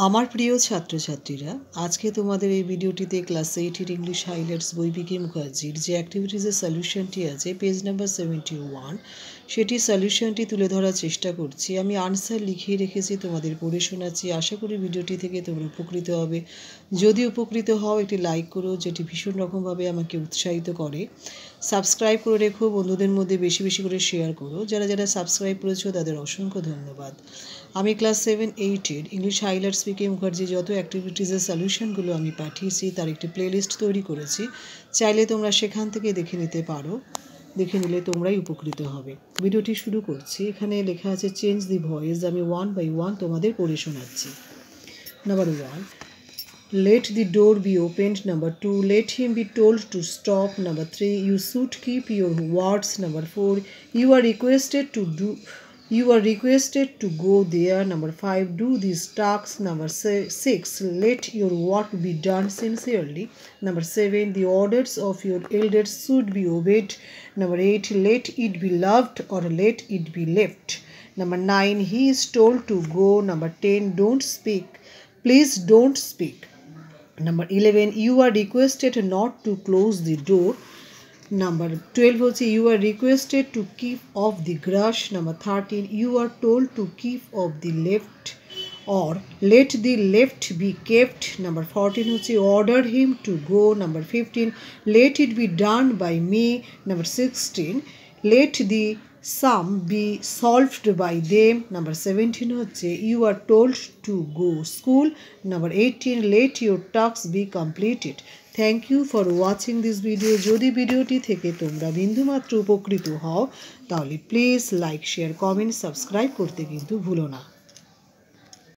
আমার প্রিয় ছাত্রছাত্রীরা, আজকে তোমাদের এই ভিডিওটিতে ক্লাস 8 এর ইংলিশ হাইলাইটস বই বিকে মুখার্জির যে অ্যাক্টিভিটিসের সলিউশনটি আছে পেজ নাম্বার 71, সেটি সলিউশনটি তুলে ধরার চেষ্টা করছি। আমি আনসার লিখিয়ে রেখেছি, তোমাদের পড়ে শোনাচ্ছি। আশা করি ভিডিওটি থেকে তোমরা উপকৃত হবে। যদি উপকৃত হও একটি লাইক করো, যেটি ভীষণ রকমভাবে আমাকে উৎসাহিত করে। সাবস্ক্রাইব করে রেখো, বন্ধুদের মধ্যে বেশি বেশি করে শেয়ার করো। যারা যারা সাবস্ক্রাইব করেছো তাদের অসংখ্য ধন্যবাদ। আমি ক্লাস 7-8 এর ইংলিশ হাইলাইটস বিকে মুখার্জি যত অ্যাক্টিভিটিসের সলিউশনগুলো আমি পাঠিয়েছি তার একটি প্লেলিস্ট তৈরি করেছি। চাইলে তোমরা সেখান থেকে দেখে নিতে পারো। দেখে নিলে তোমরাই উপকৃত হবে। ভিডিওটি শুরু করছি। এখানে লেখা আছে চেঞ্জ দি ভয়েস। আমি 1 by 1 তোমাদের পড়ে শোনাচ্ছি। Number 1, let the door be opened. Number 2, let him be told to stop. Number 3, you should keep your words. Number 4, you are requested to go there. Number 5, do these tasks. Number 6, let your work be done sincerely. Number 7, the orders of your elders should be obeyed. Number 8, let it be loved or let it be left. Number 9, he is told to go. Number 10, don't speak. Please don't speak. Number 11, you are requested not to close the door. Number 12 also, you are requested to keep off the grass. Number 13, you are told to keep off the left or let the left be kept. Number 14 also, order him to go. Number 15, let it be done by me. Number 16, let the sum be solved by them. Number 17 হচ্ছে you are told to go school. Number 18, let your tasks be completed. Thank you for watching this video. যদি ভিডিওটি থেকে তোমরা বিন্দুমাত্র উপকৃত হও তাহলে please like, share, comment, subscribe করতে কিন্তু ভুলো না।